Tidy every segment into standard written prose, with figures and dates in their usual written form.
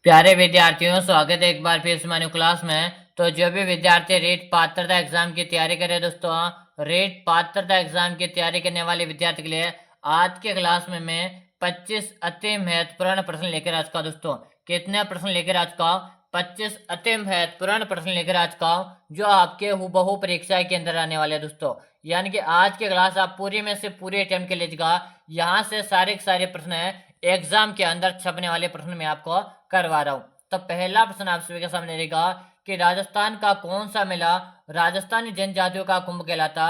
प्यारे विद्यार्थियों, स्वागत है एक बार फिर से हमारी क्लास में। तो जो भी विद्यार्थी रेट पात्रता एग्जाम की तैयारी करे दोस्तों, रेट पात्रता एग्जाम की तैयारी करने वाले विद्यार्थी के लिए आज के क्लास में मैं 25 अति महत्वपूर्ण प्रश्न लेकर आ चुका हूं दोस्तों। कितने प्रश्न लेकर आ चुका हूं? 25 अति महत्वपूर्ण प्रश्न लेकर आ चुका हूं जो आपके हुबहू परीक्षा के अंदर आने वाले हैं दोस्तों। यानी कि आज की क्लास आप पूरी में से पूरे अटेम्प्ट के लीजिएगा। यहाँ से सारे के सारे प्रश्न है एग्जाम के अंदर छपने वाले प्रश्न मैं आपको करवा रहा हूं। तो पहला प्रश्न आप सभी के सामने रहेगा कि राजस्थान का कौन सा मेला राजस्थानी जनजातियों का कुंभ कहलाता।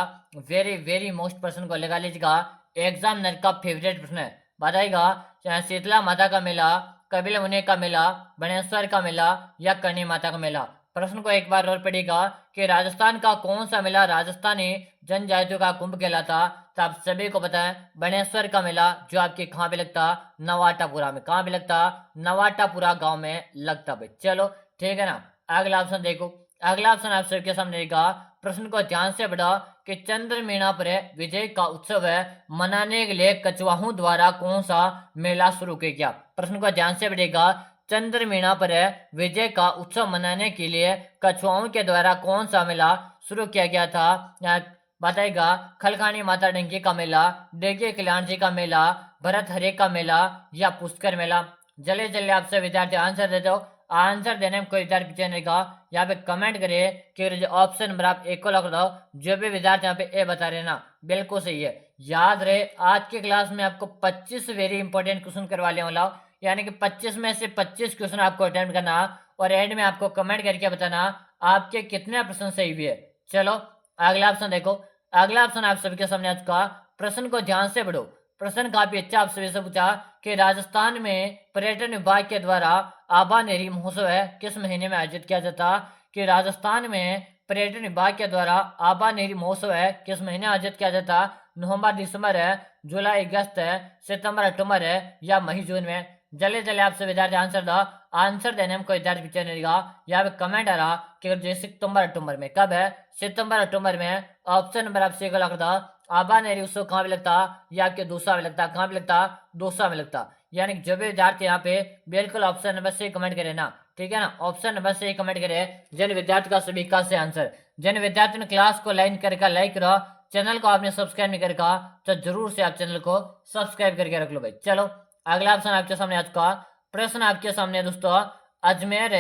वेरी वेरी मोस्ट प्रश्न को लगा लीजिएगा, एग्जामिनर का फेवरेट प्रश्न है। बताएगा चाहे शीतला माता का मेला, कपिल मुनि का मेला, बनेश्वर का मेला या करणी माता का मेला। प्रश्न को एक बार और पढ़ेगा कि राजस्थान का कौन सा मेला राजस्थानी जनजातियों का कुंभ कहलाता। तो आप सभी को पता है बनेश्वर का मेला, जो आपके कहाँ पे लगता? नवाटापुरा में। कहाँ पे लगता? नवाटापुरा गांव में लगता भाई। चलो ठीक है ना। अगला ऑप्शन देखो। अगला ऑप्शन आप सबके सामने रहेगा। प्रश्न को ध्यान से पढ़ो कि चंद्र मीना पर विजय का उत्सव है मनाने के लिए कछवाहों द्वारा कौन सा मेला शुरू किया गया। प्रश्न को ध्यान से पढ़ेगा। चंद्र मीना पर विजय का उत्सव मनाने के लिए कछुआओं के द्वारा कौन सा मेला शुरू किया गया था? बताएगा खलखानी माता डंकी का मेला, डेगे कल्याण जी का मेला, भरत हरे का मेला या पुष्कर मेला। जल्दी जल्दी आपसे विद्यार्थी आंसर दे दो। आंसर देने में कोई विद्यार्थी पीछे नहीं रहा। यहाँ पे कमेंट करिए कि ऑप्शन नंबर आप एक को लग दो। जो भी विद्यार्थी यहाँ पे ए बता रहे ना, बिल्कुल सही है। याद रहे आज की क्लास में आपको 25 वेरी इंपॉर्टेंट क्वेश्चन करवाने वाला हूँ। यानी कि 25 में से 25 क्वेश्चन आपको अटेम्प्ट करना और एंड में आपको कमेंट करके बताना आपके कितने प्रश्न सही हुए। चलो अगला ऑप्शन देखो। अगला ऑप्शन आप सभी के सामने आ चुका। प्रश्न को ध्यान से पढ़ो। प्रश्न काफी अच्छा आप सभी से पूछा कि राजस्थान में पर्यटन विभाग के द्वारा आभा नेरी महोत्सव है किस महीने में आयोजित किया जाता। कि राजस्थान में पर्यटन विभाग के द्वारा आभा नेरी महोत्सव है किस महीने आयोजित किया जाता। नवंबर दिसंबर है, जुलाई अगस्त है, सितंबर अक्टूबर है या मई जून में। जल्दी जल्दी आपसे विद्यार्थी आंसर दो। आंसर देने में कोई विद्यार्थी पीछे नहीं रहेगा। यहाँ पे कमेंट आ रहा कि जो सितंबर अक्टूबर में। कब है? सितंबर अक्टूबर में। ऑप्शन नंबर आप सी को लग दो। आभा नेरी उत्सव कहाँ पे लगता? या आपके दूसरा में लगता। कहाँ पे लगता? दूसरा में लगता। यानी जो भी विद्यार्थी यहाँ पे बिल्कुल ऑप्शन नंबर से कमेंट करे ना, ठीक है ना, ऑप्शन नंबर से कमेंट करे। जिन विद्यार्थी का सभी का से आंसर, जिन विद्यार्थियों ने क्लास को लाइन करके लाइक करो, चैनल को आपने सब्सक्राइब नहीं करके तो जरूर से आप चैनल को सब्सक्राइब करके रख लो भाई। चलो अगला ऑप्शन आपके सामने आ चुका। प्रश्न आपके सामने दोस्तों। अजमेर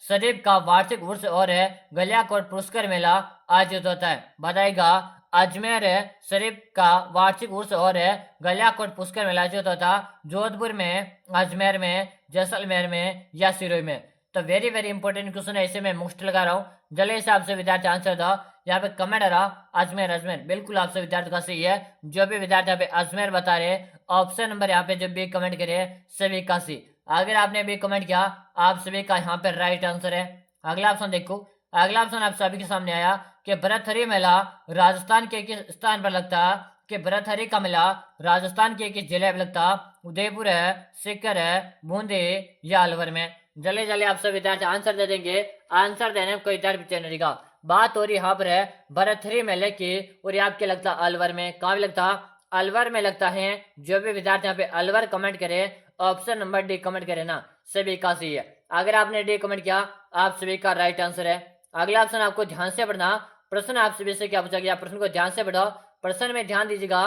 शरीफ का वार्षिक उर्स और गलियाकोट पुष्कर मेला आयोजित होता है। बताएगा अजमेर शरीफ का वार्षिक उर्स और गलियाकोट पुष्कर मेला आयोजित होता जोधपुर में, अजमेर में, जैसलमेर में या सिरोही में। तो वेरी वेरी इंपॉर्टेंट क्वेश्चन है, इसे मैं मुश्त लगा रहा हूँ। जल्दी से आपसे विद्यार्थी आंसर दो। यहाँ पे कमेंट आ रहा अजमेर। अजमेर बिल्कुल आपसे विद्यार्थी का सही है। जो भी विद्यार्थी यहाँ पे अजमेर बता रहे ऑप्शन नंबर यहाँ पे जब भी कमेंट करे सभी का सी। अगर आपने भी कमेंट किया आप सभी का यहाँ पे राइट आंसर है। अगला ऑप्शन देखो। अगला ऑप्शन आप सभी के सामने आया कि भरथरी मेला राजस्थान के किस स्थान पर लगता। कि भरथरी का मेला राजस्थान के किस जिले में लगता? उदयपुर है, सीकर है, बूंदी या अलवर में। जल्दी जल्दी आप सब विद्यार्थी आंसर दे देंगे। आंसर देने में कोई विद्यार्थी पीछे नहीं रहेगा। बात हो रही यहाँ पर है भरथरी मेले की और ये आपके लगता अलवर में। कहाँ भी लगता? अलवर में लगता है। जो भी विद्यार्थी यहाँ पे अलवर कमेंट करे ऑप्शन नंबर डी कमेंट करे ना, सभी का सही है। अगर आपने डी कमेंट किया आप सभी का राइट आंसर है। अगला ऑप्शन आपको ध्यान से पढ़ना। प्रश्न आप सभी से क्या पूछा गया? प्रश्न को ध्यान से पढ़ो। प्रश्न में ध्यान दीजिएगा।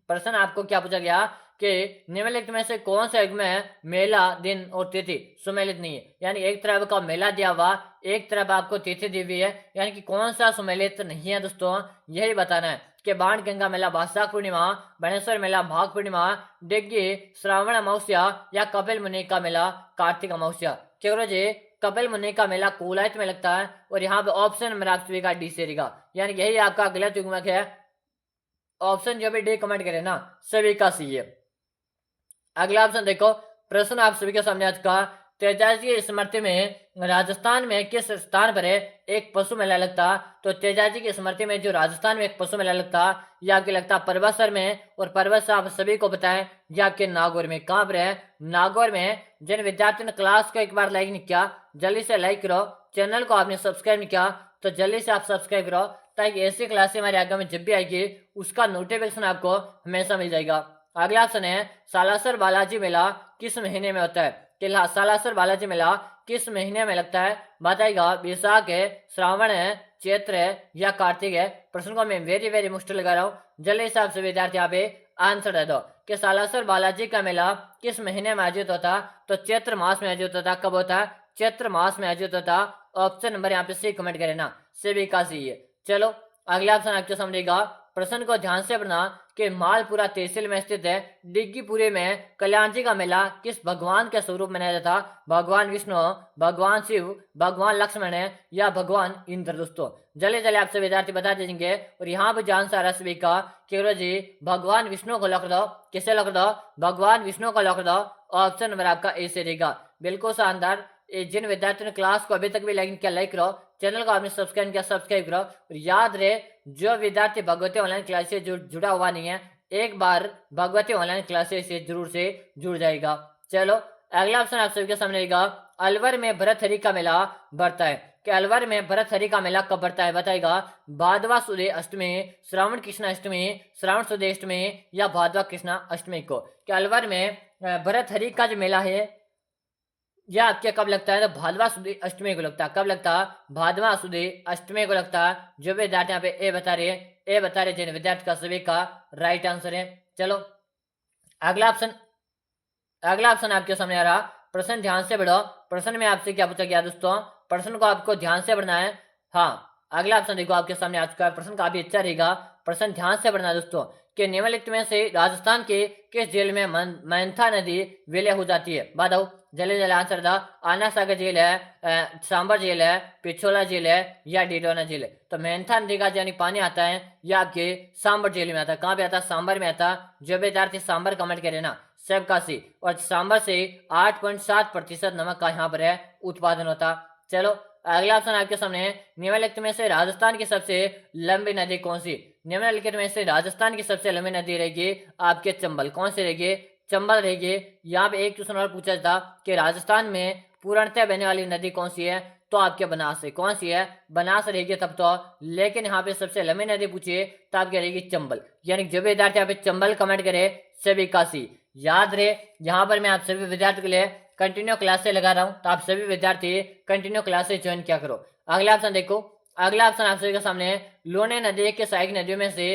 प्रश्न आपको क्या पूछा गया कि निम्नलिखित में से कौन सा युग में मेला दिन और तिथि सुमेलित नहीं है। यानी एक तरफ का मेला दिया हुआ, एक तरफ आपको तिथि दी हुई है, यानी कि कौन सा सुमेलित नहीं है दोस्तों, यही बताना है। कि बाण गंगा मेला बैसाख पूर्णिमा, बनेश्वर मेला माघ पूर्णिमा, डिग्गी श्रावण अमावस्या या कपिल मुनि का मेला कार्तिक अमावस्या। क्यों जी? कपिल मुनि का मेला कोलायत में लगता है और यहाँ पे ऑप्शन नंबर आप सभी का डी से रहेगा। यानी यही आपका गलत युग्मक है। ऑप्शन जो भी डी कमेंट करे ना, सभी का सही है। अगला ऑप्शन देखो। प्रश्न आप सभी के सामने आज का तेजाजी की स्मृति में राजस्थान में किस स्थान पर एक पशु मेला लगता? तो तेजाजी की स्मृति में जो राजस्थान में एक पशु मेला लगता ये आपके लगता परबतसर में। और परबतसर आप सभी को बताएं ये आपके नागौर में। कहाँ पर है? नागौर में। जिन विद्यार्थियों ने क्लास को एक बार लाइक नहीं किया जल्दी से लाइक करो। चैनल को आपने सब्सक्राइब नहीं किया तो जल्दी से आप सब्सक्राइब करो ताकि ऐसी क्लासें हमारे आगे में जब भी आएगी उसका नोटिफिकेशन आपको हमेशा मिल जाएगा। अगला ऑप्शन है सालासर बालाजी मेला किस महीने में होता है? कि सालासर बालाजी मेला किस महीने में लगता है? बताएगा बैसाख है, श्रावण है, चैत्र है या कार्तिक है। प्रश्न को मैं वेरी वेरी मुश्किल लगा रहा हूँ, जल्दी हिसाब से विद्यार्थी यहाँ पे आंसर दे दो कि सालासर बालाजी का मेला किस महीने में आयोजित होता? तो चैत्र मास में आयोजित होता। कब होता है? चैत्र मास में आयोजित होता। ऑप्शन नंबर यहाँ पे सी कमेंट करें ना, सभी का सी है। चलो अगला ऑप्शन आपको समझेगा, प्रश्न को ध्यान से पढ़ना कि मालपुरा तहसील में स्थित है डिग्गीपुरी में कल्याण जी का मेला किस भगवान के स्वरूप मनाया जाता? भगवान विष्णु, भगवान शिव, भगवान लक्ष्मण है या भगवान इंद्र। दोस्तों जल्दी जल्दी आपसे विद्यार्थी बता देंगे। और यहाँ पर जान सारा सभी का केवल जी भगवान विष्णु को लिख दो। किसे लिख दो? भगवान विष्णु को लिख दो। ऑप्शन नंबर आपका ए से रहेगा। बिल्कुल शानदार। जिन विद्यार्थियों ने क्लास को अभी तक भी लाइक किया लाइक करो, चैनल को आपने सब्सक्राइब किया सब्सक्राइब करो। और याद रहे जो विद्यार्थी भगवती ऑनलाइन क्लास से जुड़ा हुआ नहीं है, एक बार भगवती ऑनलाइन क्लासेस से जरूर से जुड़ जाएगा। चलो अगला ऑप्शन आप सभी के सामने रहेगा, अलवर में भरथरी का मेला बढ़ता है। कि अलवर में भरथरी का मेला कब बढ़ता है? बताएगा भादवा सुदे अष्टमी, श्रावण कृष्ण अष्टमी, श्रावण सुदे अष्टमी या भादवा कृष्ण अष्टमी को। कि अलवर में भरथरी का जो मेला है यह आपके कब लगता है? तो भादवा सुदी अष्टमी को लगता है। कब लगता है? भादवा सुदी अष्टमी को लगता है। जो विद्यार्थी यहाँ पे ए बता रहे हैं, ए बता रहे जिन विद्यार्थी का सभी का राइट आंसर है। चलो अगला ऑप्शन आपके सामने आ रहा। प्रश्न ध्यान से पढ़ो। प्रश्न में आपसे क्या पूछा गया दोस्तों? प्रश्न को आपको ध्यान से पढ़ना है। हाँ अगला ऑप्शन देखो आपके सामने आ चुका है। प्रश्न काफी अच्छा रहेगा, प्रश्न ध्यान से पढ़ना दोस्तों। कि निम्नलिखित में से राजस्थान के किस झील में मैंथा नदी विलय हो जाती है? बताओ जल्दी जल्दी आंसर था। आना सागर झील है, सांबर झील है, पिछोला झील है या डिडोना झील है। तो मैंथा नदी का यानी पानी आता है या आपके सांबर झील में आता है। कहाँ पे आता है? सांबर में आता। जो विद्यार्थी सांबर कमेंट करे ना सबका सी। और सांबर से 8.7% नमक का यहाँ पर है उत्पादन होता। चलो अगला ऑप्शन आपके सामने है, निम्नलिखित में से राजस्थान की सबसे लंबी नदी कौन सी? निम्नलिखित में से राजस्थान की सबसे लंबी नदी रहेगी आपके चंबल। कौन सी रहेगी? चंबल रहेगी। यहाँ पे एक क्वेश्चन और पूछा था कि राजस्थान में पूर्णतः बहने वाली नदी कौन सी है? तो आपके बनास है। कौन सी है? बनास रहेगी तब तो। लेकिन यहाँ पे सबसे लंबी नदी पूछिए तो आपकी रहेगी चंबल। यानी जो विद्यार्थी यहाँ पे चंबल कमेंट करे सभी का सी। याद रहे यहाँ पर मैं आप सभी विद्यार्थियों के लिए कंटिन्यू क्लासेस लगा रहा हूँ, तो आप सभी विद्यार्थी कंटिन्यू क्लासेस ज्वाइन क्या करो। अगला ऑप्शन देखो। अगला ऑप्शन आप सभी के सामने है, लोने नदी के सहायक नदियों में से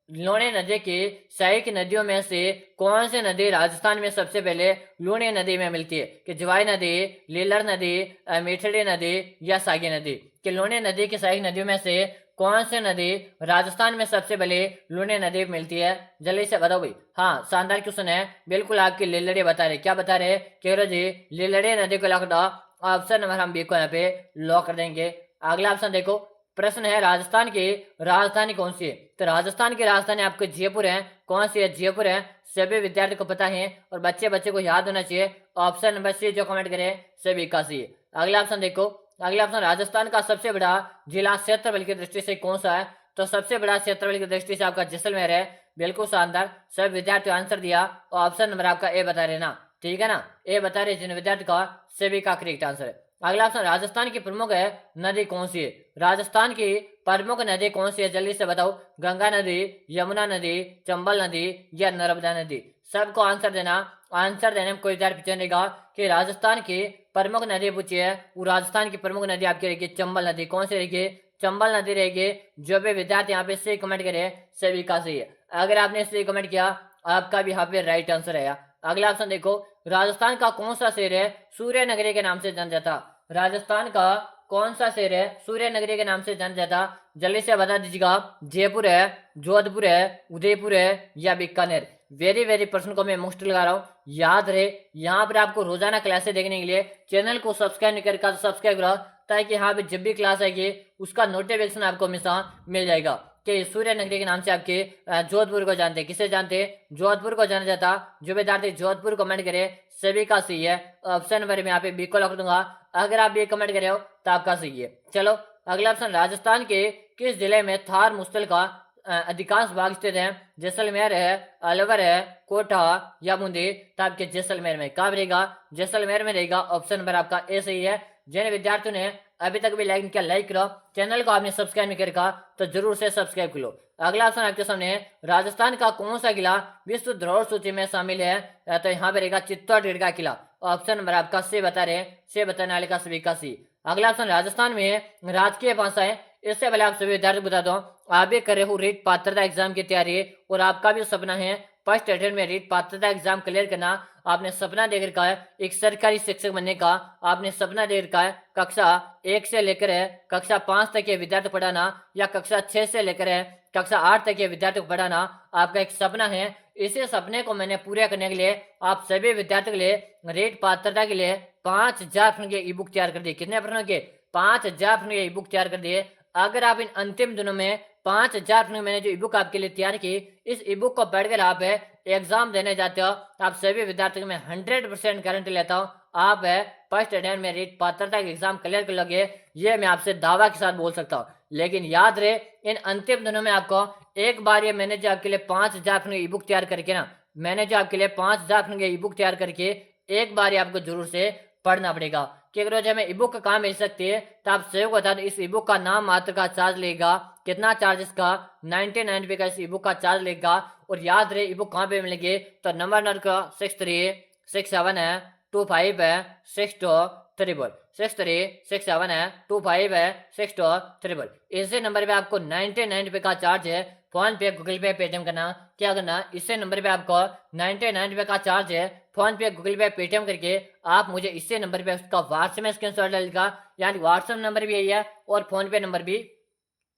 लोने नदी की सहायक नदियों में से कौन सी नदी राजस्थान में सबसे पहले लोने नदी में मिलती है? कि जवाई नदी, लीलर नदी, मीठड़ी नदी या सागी नदी। कि लोने नदी की सहायक नदियों में से कौन सी नदी राजस्थान में सबसे पहले लोने नदी मिलती है? जल्दी से बताओ भाई। हाँ शानदार क्वेश्चन है, बिल्कुल आपकी लीलड़े बता रहे। क्या बता रहे? केरो जी लीलड़े नदी को लॉक दो। ऑप्शन नंबर हम बी को यहाँ पे लॉक कर देंगे। अगला ऑप्शन देखो। प्रश्न है राजस्थान की राजधानी कौन सी है? तो राजस्थान की राजधानी आपके जयपुर है। कौन सी है? जयपुर है। सभी विद्यार्थी को पता है और बच्चे को याद होना चाहिए। ऑप्शन नंबर सी जो कमेंट करे सभी का सी। अगला ऑप्शन देखो। अगला ऑप्शन राजस्थान का सबसे बड़ा जिला क्षेत्रफल की दृष्टि से कौन सा है? तो सबसे बड़ा क्षेत्रफल की दृष्टि से आपका जैसलमेर है। बिल्कुल शानदार, सब विद्यार्थियों आंसर दिया। ऑप्शन नंबर आपका ए बता रहे ना, ठीक है ना, ए बता रहे जिन विद्यार्थी का सभी का करेक्ट आंसर है। अगला ऑप्शन राजस्थान की प्रमुख है नदी कौन सी है? राजस्थान की प्रमुख नदी कौन सी है? जल्दी से बताओ। गंगा नदी, यमुना नदी, चंबल नदी या नर्मदा नदी। सबको आंसर देना। आंसर देने में कोई विद्यार्थी पीछे नहीं कि राजस्थान की प्रमुख नदी पूछी है, वो राजस्थान की प्रमुख नदी आपकी रहेगी चंबल नदी। कौन सी रहेगी? चंबल नदी रहेगी। जो भी विद्यार्थी यहाँ पे सही कमेंट करे सभी का सही है। अगर आपने सही कमेंट किया आपका भी यहाँ पे राइट आंसर है। अगला ऑप्शन देखो। राजस्थान का कौन सा शहर है सूर्य नगरी के नाम से जाना जाता? राजस्थान का कौन सा शहर है सूर्य नगरी के नाम से जाना जाता? जल्दी से बता दीजिएगा। जयपुर है, जोधपुर है, उदयपुर है या बीकानेर। वेरी वेरी प्रश्न को मैं मुश्किल लगा रहा हूँ, याद रहे। यहाँ पर आपको रोजाना क्लासेस देखने के लिए चैनल को सब्सक्राइब नहीं करके सब्सक्राइब करो, ताकि यहाँ पे जब भी क्लास आएगी उसका नोटिफिकेशन आपको हमेशा मिल जाएगा। कि सूर्य नगरी के नाम से आपके जोधपुर को जानते हैं। किसे जानते हैं? जोधपुर को जाना जाता। जो विद्यार्थी जोधपुर कमेंट करे सभी का सही है। ऑप्शन नंबर में यहाँ पे बी को लिख दूंगा। अगर आप बी कमेंट करे हो तो आपका सही है। चलो अगला ऑप्शन राजस्थान के किस जिले में थार मुस्तल का अधिकांश भाग स्थित है? जैसलमेर है, अलवर है, कोटा या बूंदी। तो आपके जैसलमेर में कहाँ रहेगा? जैसलमेर में रहेगा। ऑप्शन नंबर आपका ए सही है। जिन विद्यार्थियों ने अभी तक भी लाइक किया लाइक करो, चैनल को आपने सब्सक्राइब नहीं कर रखा तो जरूर से सब्सक्राइब कर लो। अगला ऑप्शन आपके सामने है, राजस्थान का कौन सा किला विश्व धरोहर सूची में शामिल है? तो यहाँ पे रहेगा चित्तौड़गढ़ का किला। ऑप्शन नंबर आपका सी बता रहे हैं, सी बताने वाले का सभी का सी। अगला ऑप्शन, राजस्थान में राजकीय भाषा है। इससे पहले आप सभी विद्यार्थी बता दो, आप भी कर रहे हो रीट पात्रता एग्जाम की तैयारी और आपका भी सपना है फर्स्ट अटेम्प्ट में रीट पात्रता एग्जाम क्लियर करना। आपने सपना देख रखा है एक सरकारी शिक्षक बनने का, आपने सपना देख रखा है कक्षा 1 से लेकर कक्षा 5 तक के विद्यार्थी पढ़ाना, या कक्षा 6 से लेकर कक्षा 8 तक के विद्यार्थी को पढ़ाना आपका एक सपना है। इसी सपने को मैंने पूरा करने के लिए आप सभी विद्यार्थियों के लिए रीट पात्रता के लिए 5000 प्रश्नों के ई बुक तैयार कर दिए। कितने प्रश्नों के? 5000 प्रश्नों के ई बुक तैयार कर दिए। अगर आप इन अंतिम दिनों में 5000 प्रश्नों मैंने जो ई बुक आपके लिए तैयार की, इस ई बुक को पढ़कर आप एग्जाम देने जाते हो, आप सभी विद्यार्थियों को मैं 100% गारंटी लेता हूँ आप फर्स्ट अटेम्प्ट में रीट पात्रता के एग्जाम क्लियर कर लोगे। ये मैं आपसे दावा के साथ बोल सकता हूँ। लेकिन याद रहे, इन अंतिम दिनों में आपको एक बार ये मैंने जो आपके लिए 5000 प्रश्नों की ई बुक तैयार करके ना, मैंने जो आपके लिए 5000 प्रश्नों की ई बुक तैयार करके एक बार ये आपको जरूर से पढ़ना पड़ेगा। कि अगर रोज हमें ई बुक का काम मिल सकती है तो आप सभी को बता दें, इस ई बुक का नाम मात्र का चार्ज लेगा। कितना चार्ज इसका? 99 रुपये का इस ई बुक का चार्ज लेगा। और याद रहे, ई बुक कहाँ पे मिलेंगे? तो नंबर का 6367 है 25 है 6234, 6367 है 25 है 6234। इसी नंबर पे आपको 99 रुपये का चार्ज है। फोन पे, गूगल पे, पेटीएम करना। क्या करना? इसी नंबर पे आपको 99 रुपये का चार्ज है। फोन पे, गूगल पे, पेटीएम करके आप मुझे इसी नंबर पे उसका व्हाट्सएप में स्क्रीनशॉट डालेगा। यानी व्हाट्सएप नंबर भी यही है और फोन पे नंबर भी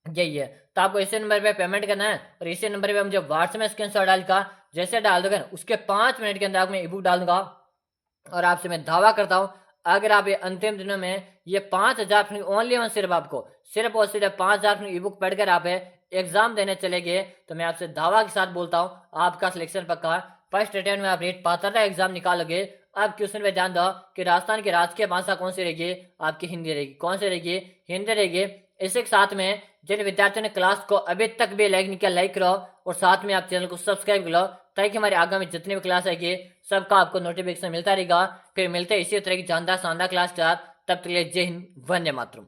यही है। तो आपको इसी नंबर पे पेमेंट करना है और इसी नंबर पे मुझे व्हाट्सएप में स्क्रीनशॉट डालेगा। जैसे डाल दोगे उसके 5 मिनट के अंदर आपको मैं ई बुक डाल दूंगा। और आपसे मैं दावा करता हूं, अगर आप ये अंतिम दिनों में ये 5000 ओनली वन सिर्फ आपको सिर्फ और सिर्फ 5000 ई बुक पढ़कर आप एग्जाम देने चले गए, तो मैं आपसे दावा के साथ बोलता हूं आपका सिलेक्शन पक्का। फर्स्ट अटेम्प्ट में आप रीट पात्रता एग्जाम निकालोगे। अब क्वेश्चन में ध्यान दो कि राजस्थान की राजकीय भाषा कौन सी रहेगी? आपकी हिंदी रहेगी। कौन सी रहेगी? हिंदी रहेगी। इसी के साथ में जिन विद्यार्थियों ने क्लास को अभी तक भी लाइक नहीं किया, लाइक करो और साथ में आप चैनल को सब्सक्राइब करो, ताकि हमारे आगामी जितनी भी क्लास आएगी सबका आपको नोटिफिकेशन मिलता रहेगा। फिर मिलते हैं इसी तरह की जानदार शानदार क्लास के साथ। तब तक के लिए जय हिंद, वंदे मातरम।